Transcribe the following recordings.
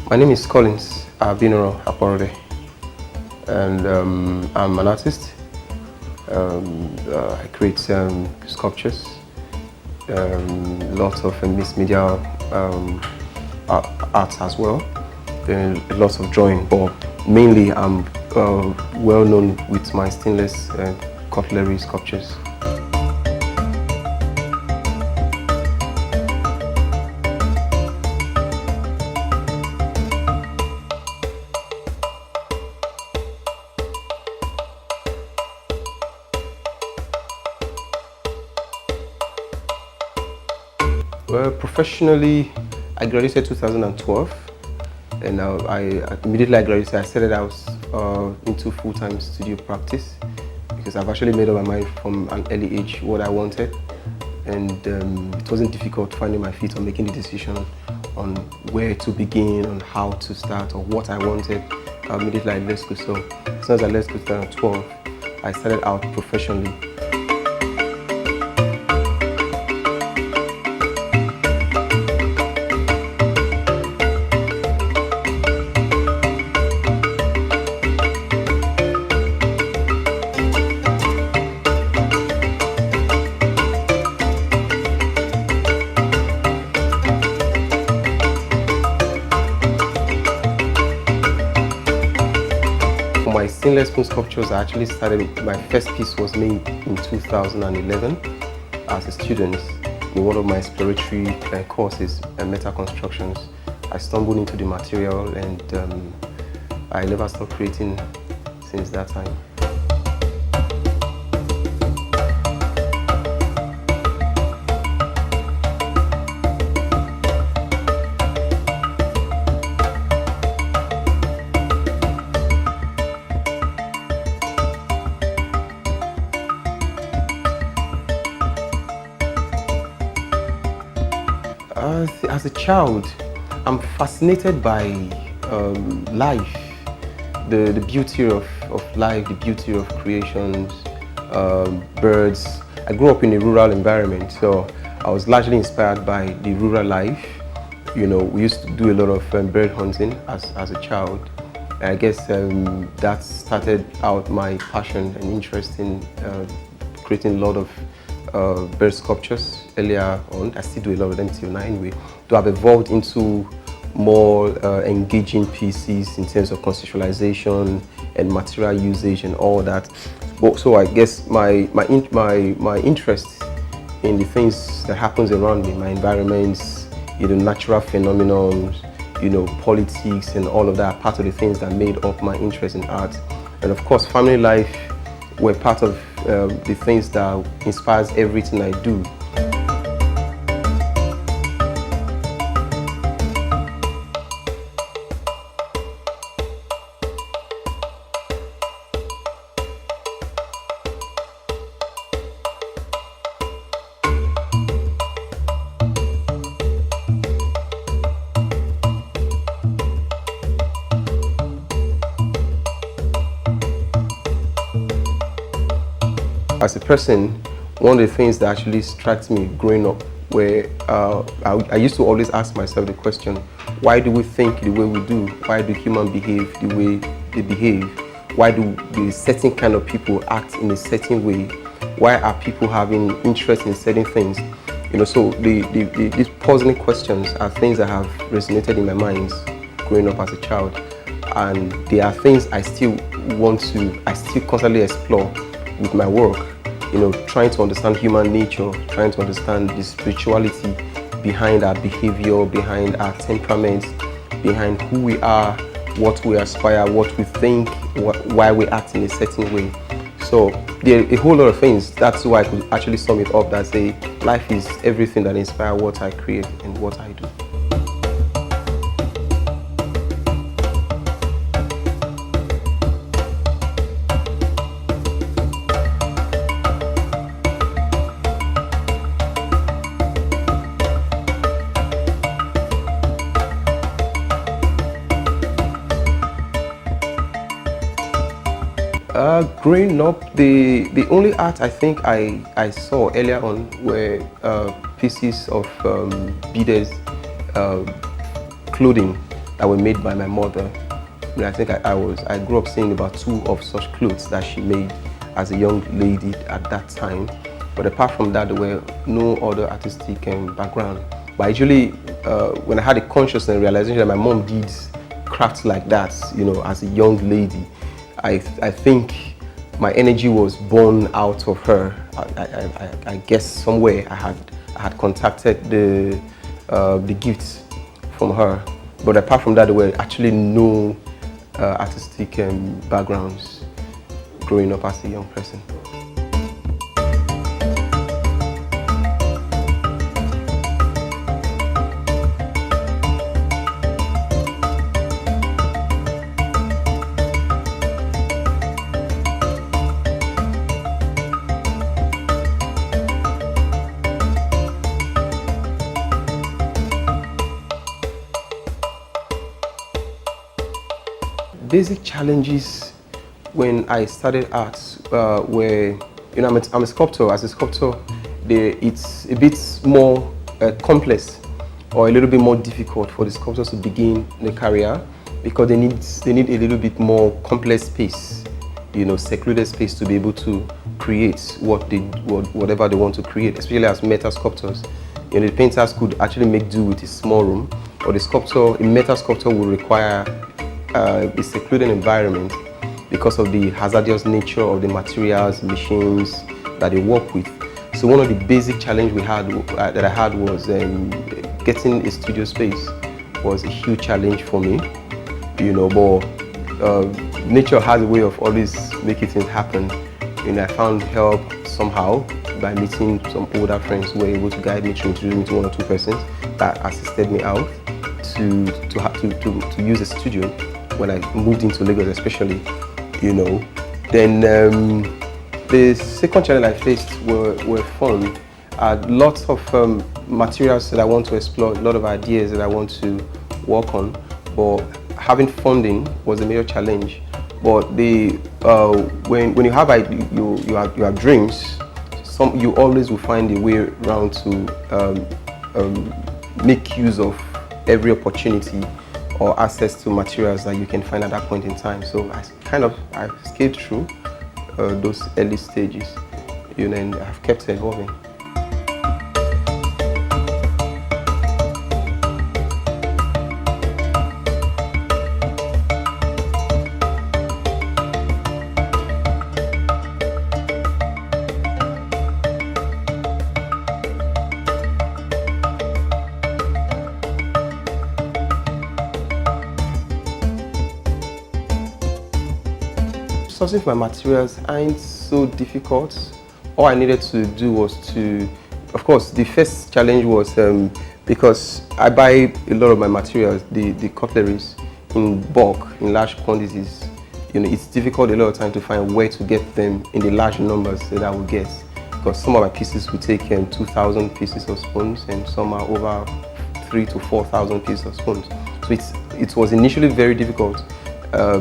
My name is Collins Abinoro Aporode, and I'm an artist. I create sculptures, lots of mixed media arts as well, then lots of drawing, but mainly I'm well known with my stainless cutlery sculptures. Well, professionally, I graduated 2012, and I immediately graduated. I started out into full-time studio practice because I've actually made up my mind from an early age what I wanted, and it wasn't difficult finding my feet or making the decision on where to begin, on how to start, or what I wanted. Immediately I left school. So as soon as I left school in 2012, I started out professionally. My stainless spoon sculptures, I actually started, my first piece was made in 2011 as a student in one of my exploratory courses, metal constructions. I stumbled into the material, and I never stopped creating since that time. As a child, I'm fascinated by life, the beauty of life, the beauty of creations, birds. I grew up in a rural environment, so I was largely inspired by the rural life. You know, we used to do a lot of bird hunting as a child. And I guess that started out my passion and interest in creating a lot of bird sculptures earlier on. I still do a lot of them till now anyway. To have evolved into more engaging pieces in terms of conceptualization and material usage and all that. But so I guess my interest in the things that happens around me, my environments, natural phenomena, politics and all of that are part of the things that made up my interest in art. And of course, family life were part of the things that inspires everything I do. As a person, one of the things that actually struck me growing up, where I used to always ask myself the question, why do we think the way we do? Why do humans behave the way they behave? Why do the certain kind of people act in a certain way? Why are people having interest in certain things? So these puzzling questions are things that have resonated in my mind growing up as a child. And they are things I still constantly explore with my work, trying to understand human nature, trying to understand the spirituality behind our behavior, behind our temperament, behind who we are, what we aspire, what we think, why we act in a certain way. So there are a whole lot of things. That's why I could actually sum it up that say life is everything that inspires what I create and what I do. Growing up, the only art I think I saw earlier on were pieces of beaded clothing that were made by my mother. I think I grew up seeing about 2 of such clothes that she made as a young lady at that time. But apart from that, there were no other artistic background. But actually, when I had a conscious and realization that my mom did crafts like that, as a young lady, I think my energy was born out of her. I guess somewhere I had contacted the gifts from her. But apart from that, there were actually no artistic backgrounds growing up as a young person. Basic challenges when I started art were, I'm a sculptor. As a sculptor, it's a bit more complex or a little bit more difficult for the sculptors to begin their career because they need a little bit more complex space, secluded space to be able to create whatever they want to create, especially as metal sculptors. The painters could actually make do with a small room, or a metal sculptor would require a secluded environment because of the hazardous nature of the materials, machines that they work with. So one of the basic challenges that I had was getting a studio space was a huge challenge for me, but nature has a way of always making things happen. I found help somehow by meeting some older friends who were able to guide me to introduce me to 1 or 2 persons that assisted me out to use a studio when I moved into Lagos, especially, Then the second challenge I faced were fun. I had lots of materials that I want to explore, a lot of ideas that I want to work on, but having funding was a major challenge. But when you have dreams, you always will find a way around to make use of every opportunity or access to materials that you can find at that point in time. So I scaled through those early stages, and I've kept evolving. Sourcing for my materials ain't so difficult. All I needed to do was of course, the first challenge was because I buy a lot of my materials, the cutleries, in bulk, in large quantities. It's difficult a lot of time to find where to get them in the large numbers that I would get, because some of my pieces would take 2,000 pieces of spoons, and some are over 3,000 to 4,000 pieces of spoons. So it was initially very difficult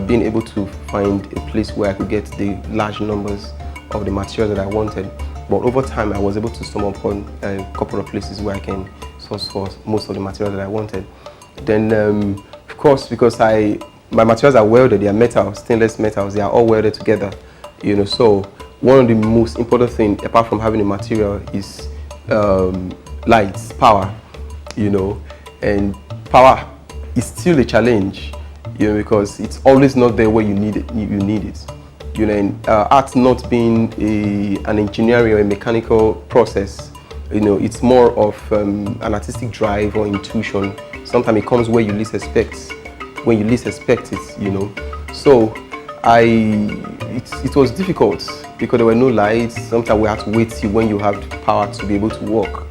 being able to find a place where I could get the large numbers of the material that I wanted. But over time, I was able to stumble upon a couple of places where I can source for most of the material that I wanted. Then, of course, because my materials are welded, they are metal, stainless metals, they are all welded together. So one of the most important things, apart from having a material, is lights, power. And power is still a challenge. Because it's always not there where you need it. And art not being an engineering or a mechanical process, it's more of an artistic drive or intuition. Sometimes it comes where you least expect, when you least expect it, So it was difficult because there were no lights. Sometimes we had to wait till when you have power to be able to work,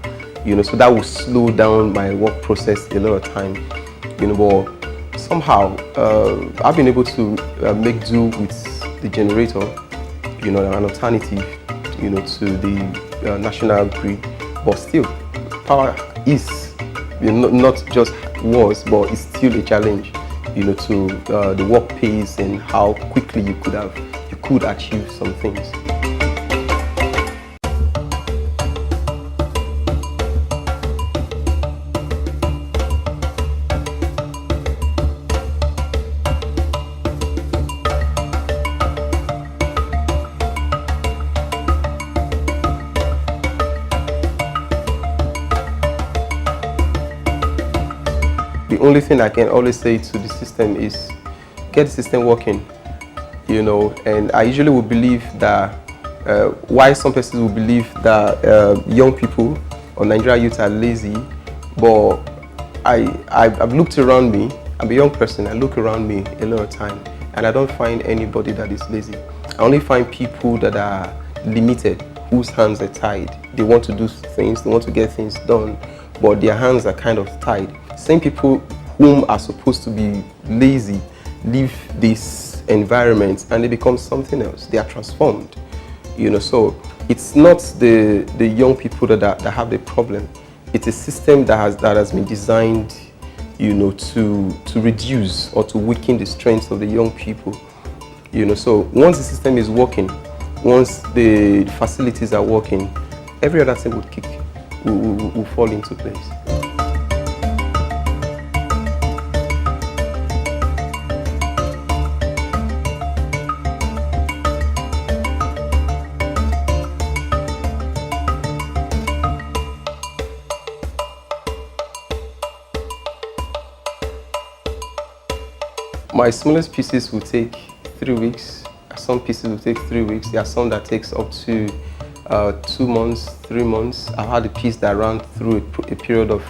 so that would slow down my work process a lot of time, but somehow, I've been able to make do with the generator, an alternative, to the national grid. But still, power is, not just was, but it's still a challenge, to the work pace and how quickly you could achieve some things. the only thing I can always say to the system is get the system working, you know. And I usually would believe that why some persons will believe that young people or Nigerian youth are lazy, but I've looked around me. I'm a young person. I look around me a lot of time, and I don't find anybody that is lazy. I only find people that are limited, whose hands are tied. They want to do things, they want to get things done, but their hands are kind of tied. Same people whom are supposed to be lazy leave this environment and they become something else. They are transformed, you know. So it's not the young people that have the problem. It's a system that has been designed, you know, to reduce or to weaken the strength of the young people, you know. So once the system is working, once the facilities are working, every other thing will fall into place. My smallest pieces will take 3 weeks. Some pieces will take 3 weeks. There are some that takes up to 2 months, 3 months. I've had a piece that ran through a period of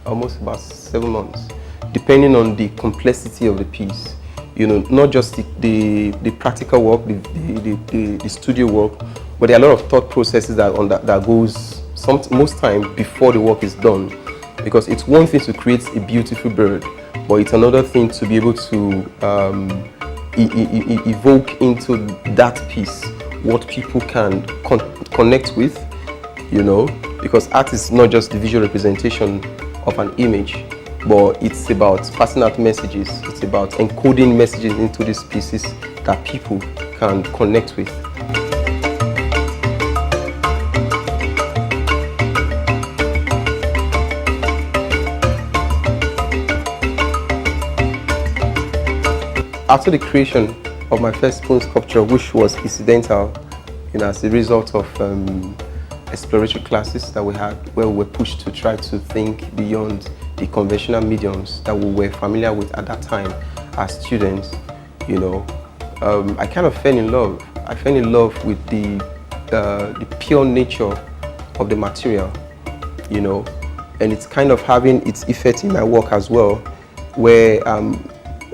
almost about 7 months, depending on the complexity of the piece. You know, not just the practical work, the studio work, but there are a lot of thought processes that goes most time before the work is done. Because it's one thing to create a beautiful bird, but it's another thing to be able to evoke into that piece what people can connect with, you know, because art is not just the visual representation of an image, but it's about passing out messages. It's about encoding messages into these pieces that people can connect with. After the creation of my first spoon sculpture, which was incidental, you know, as a result of exploratory classes that we had, where we were pushed to try to think beyond the conventional mediums that we were familiar with at that time as students, you know, I kind of fell in love. I fell in love with the pure nature of the material, you know, and it's kind of having its effect in my work as well, where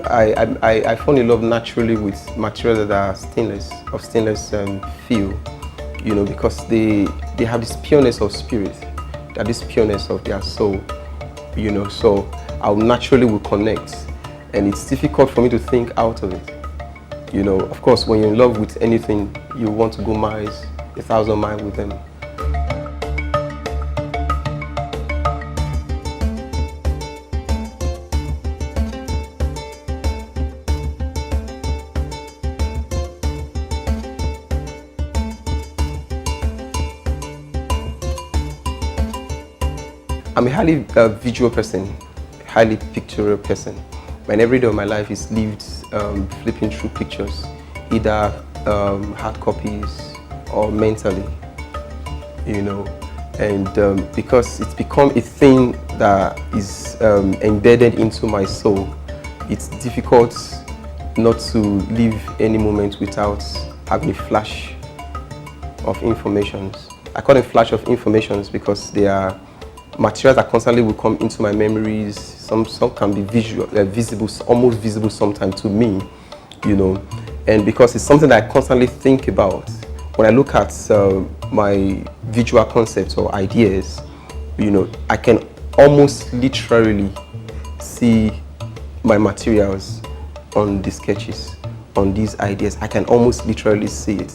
I fall in love naturally with materials that are stainless feel, you know, because they have this pureness of spirit, that this pureness of their soul, you know. So I naturally will connect, and it's difficult for me to think out of it, you know. Of course, when you're in love with anything, you want to go miles, 1,000 miles with them. I'm a highly visual person, highly pictorial person. And every day of my life is lived flipping through pictures, either hard copies or mentally, you know. And because it's become a thing that is embedded into my soul, it's difficult not to live any moment without having a flash of informations. I call them flash of informations because they are materials that constantly will come into my memories. Some can be visible, almost visible sometimes to me, you know. And because it's something that I constantly think about, when I look at my visual concepts or ideas, you know, I can almost literally see my materials on the sketches, on these ideas. I can almost literally see it,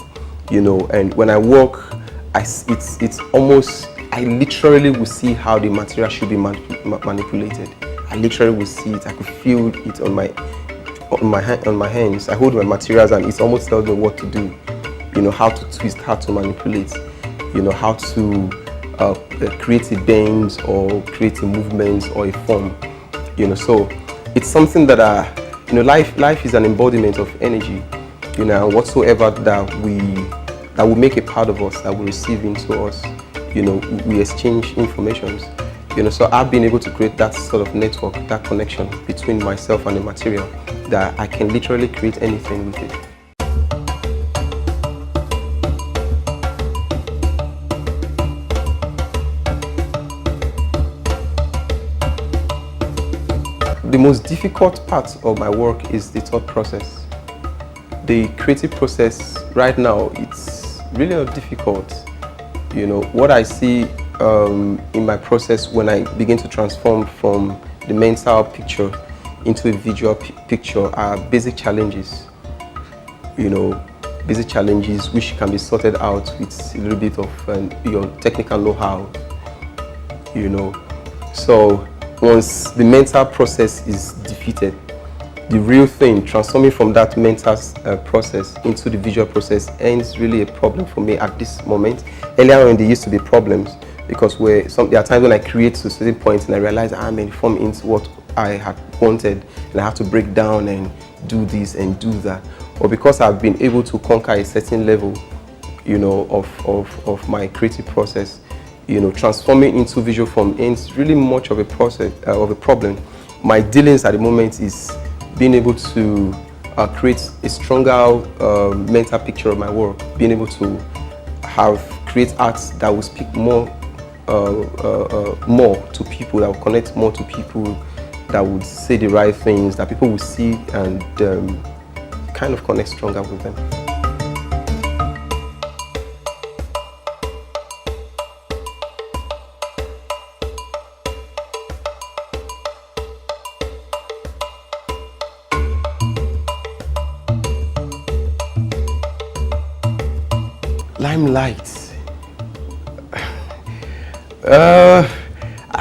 you know. And when I work, it's almost, I literally will see how the material should be manipulated. I literally will see it. I could feel it on my hands. I hold my materials and it almost tells me what to do. You know, how to twist, how to manipulate. You know, how to create a bend or create a movement or a form. You know, so it's something that you know, life is an embodiment of energy. You know, and whatsoever that will make a part of us, that we receive into us. You know, we exchange informations, So I've been able to create that sort of network, that connection between myself and the material, that I can literally create anything with it. The most difficult part of my work is the thought process. The creative process right now, it's really not difficult. What I see in my process when I begin to transform from the mental picture into a visual picture are basic challenges. Basic challenges which can be sorted out with a little bit of your technical know-how. So once the mental process is defeated, the real thing, transforming from that mental process into the visual process, ends really a problem for me at this moment. Earlier on, there used to be problems because there are times when I create to certain points and I realize I'm informed into what I had wanted, and I have to break down and do this and do that. Or because I've been able to conquer a certain level, of my creative process, transforming into visual form ends really much of a process of a problem. My dealings at the moment is being able to create a stronger mental picture of my work, being able to create art that will speak more to people, that will connect more to people, that would say the right things, that people will see and kind of connect stronger with them. Limelight.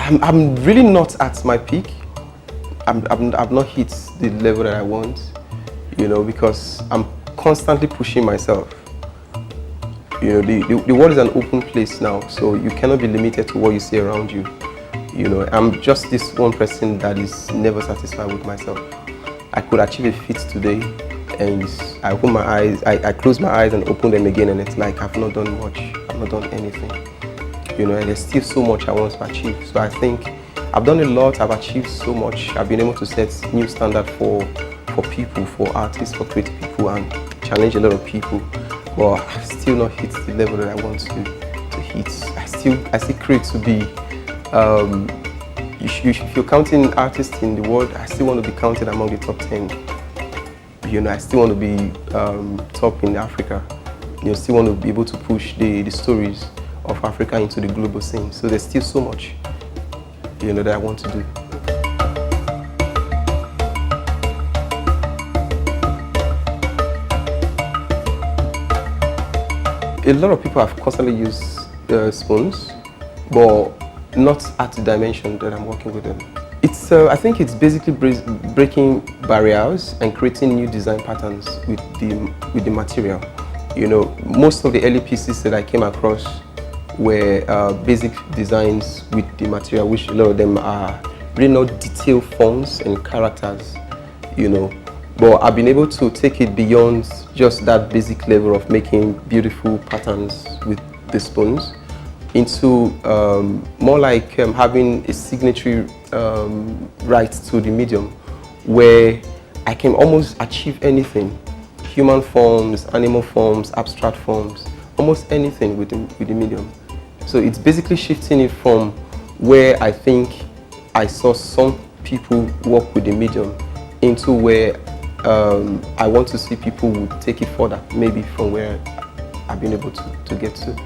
I'm really not at my peak. I've not hit the level that I want, because I'm constantly pushing myself. The world is an open place now, so you cannot be limited to what you see around you. I'm just this one person that is never satisfied with myself. I could achieve a feat today, and I open my eyes, I close my eyes and open them again, and it's like I've not done much, I've not done anything. And there's still so much I want to achieve. So I think I've done a lot, I've achieved so much. I've been able to set new standard for people, for artists, for creative people, and challenge a lot of people. But I've still not hit the level that I want to hit. I still crave to be, if you're counting artists in the world, I still want to be counted among the top 10. I still want to be top in Africa. Still want to be able to push the stories of Africa into the global scene. So there's still so much, that I want to do. A lot of people have constantly used spoons, but not at the dimension that I'm working with them. I think it's basically breaking barriers and creating new design patterns with the material. Most of the early pieces that I came across were basic designs with the material, which a lot of them are really not detailed forms and characters, But I've been able to take it beyond just that basic level of making beautiful patterns with the spoons into more like having a signatory right to the medium, where I can almost achieve anything. Human forms, animal forms, abstract forms, almost anything with the medium. So it's basically shifting it from where I think I saw some people work with the medium into where I want to see people would take it further, maybe from where I've been able to get to.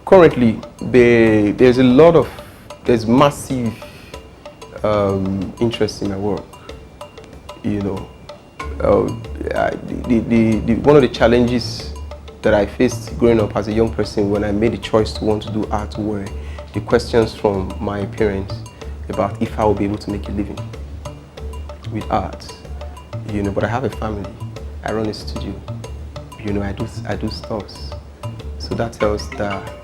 Currently, there's massive interest in my work. One of the challenges that I faced growing up as a young person when I made the choice to want to do art were the questions from my parents about if I would be able to make a living with art. But I have a family. I run a studio. I do stuffs. So that tells that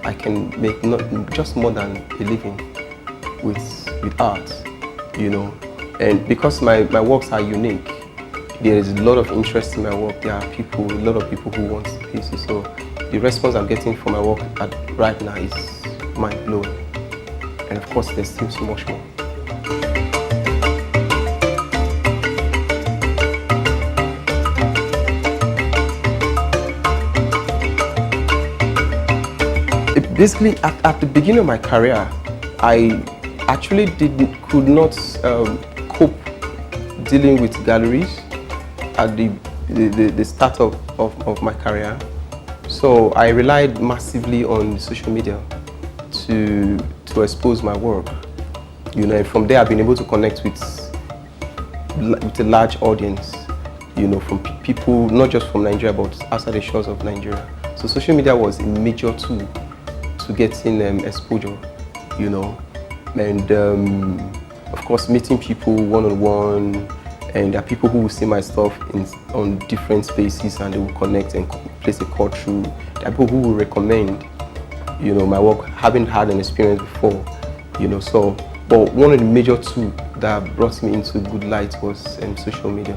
I can make not just more than a living with art. you know. And because my works are unique, there is a lot of interest in my work. There are people, a lot of people who want pieces. So the response I'm getting from my work right now is mind-blowing. And of course, there's still so much more. Basically, at the beginning of my career, I actually could not cope dealing with galleries at the start of my career. So I relied massively on social media to expose my work. You know, and from there I've been able to connect with a large audience, you know, from people not just from Nigeria but outside the shores of Nigeria. So social media was a major tool to getting exposure, you know, and of course meeting people one-on-one, and there are people who will see my stuff on different spaces and they will connect and place a call through. There are people who will recommend, you know, my work, having had an experience before, you know. So, but one of the major tools that brought me into good light was social media.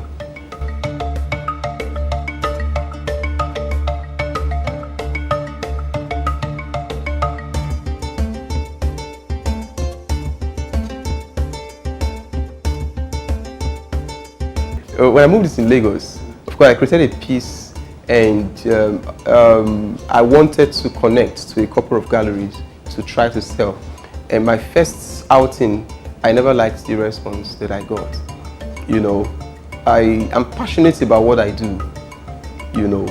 When I moved to Lagos, of course, I created a piece, and I wanted to connect to a couple of galleries to try to sell. And my first outing, I never liked the response that I got. You know, I am passionate about what I do, you know,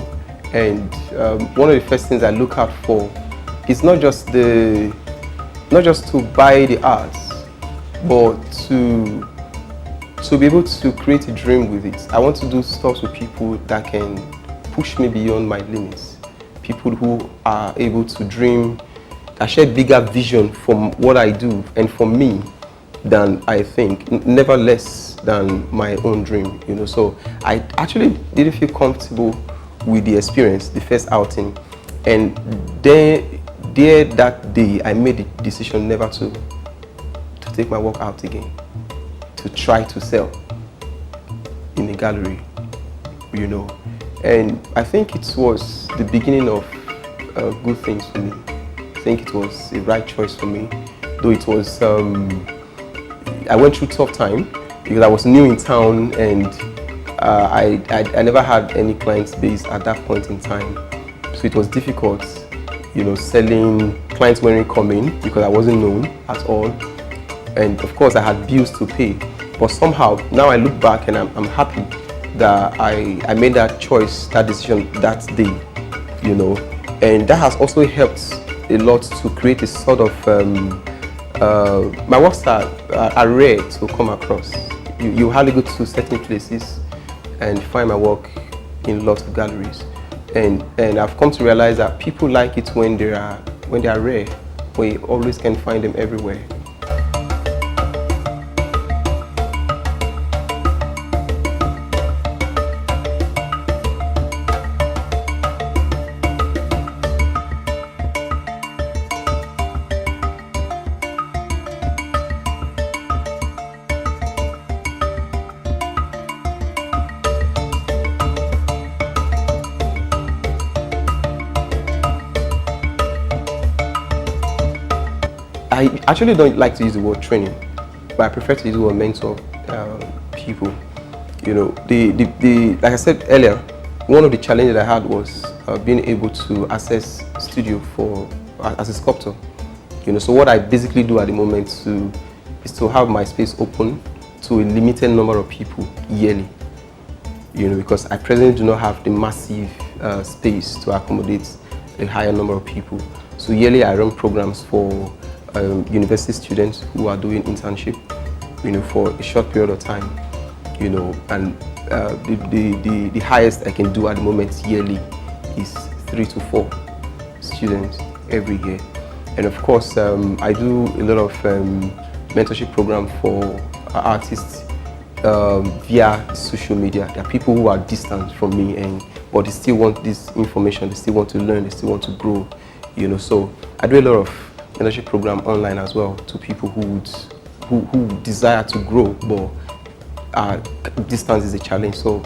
and one of the first things I look out for is not just to buy the art, but to be able to create a dream with it. I want to do stuff with people that can push me beyond my limits. People who are able to dream, that share bigger vision from what I do and for me than I think, never less than my own dream, you know. So I actually didn't feel comfortable with the experience, the first outing. And there that day, I made the decision never to take my work out again, to try to sell in a gallery, you know. And I think it was the beginning of good things for me. I think it was the right choice for me, though it was, I went through tough time because I was new in town, and I never had any client base at that point in time. So it was difficult, you know, selling. Clients weren't coming because I wasn't known at all. And of course I had bills to pay. But somehow, now I look back and I'm happy that I made that choice, that decision that day, you know. And that has also helped a lot to create a sort of, my works are rare to come across. You hardly go to certain places and find my work in lots of galleries. And I've come to realize that people like it when they are rare, but you always can find them everywhere. I actually don't like to use the word training, but I prefer to use the word mentor people. You know, like I said earlier, one of the challenges I had was being able to access studio as a sculptor. You know, so what I basically do at the moment is to have my space open to a limited number of people yearly. You know, because I presently do not have the massive space to accommodate a higher number of people. So yearly I run programs for university students who are doing internship, you know, for a short period of time, you know, and the highest I can do at the moment yearly is 3 to 4 students every year. And of course, I do a lot of mentorship program for artists via social media. There are people who are distant from me, but they still want this information, they still want to learn, they still want to grow, you know. So I do a lot of mentorship program online as well to people who would who desire to grow, but distance is a challenge. So,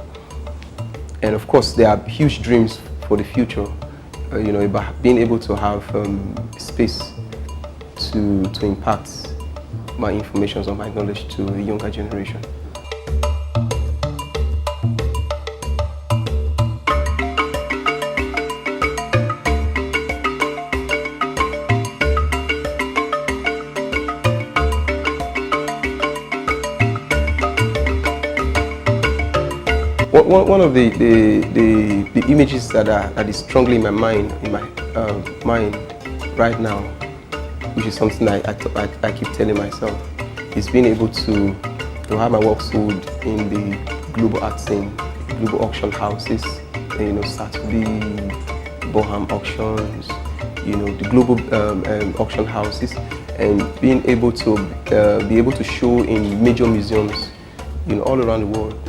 and of course, there are huge dreams for the future. You know, about being able to have space to impact my information or my knowledge to a younger generation. One of the images that is strongly in my mind, right now, which is something I keep telling myself, is being able to have my work sold in the global art scene, global auction houses, you know, Saturday, Boham auctions, you know, the global auction houses, and being able to show in major museums, you know, all around the world.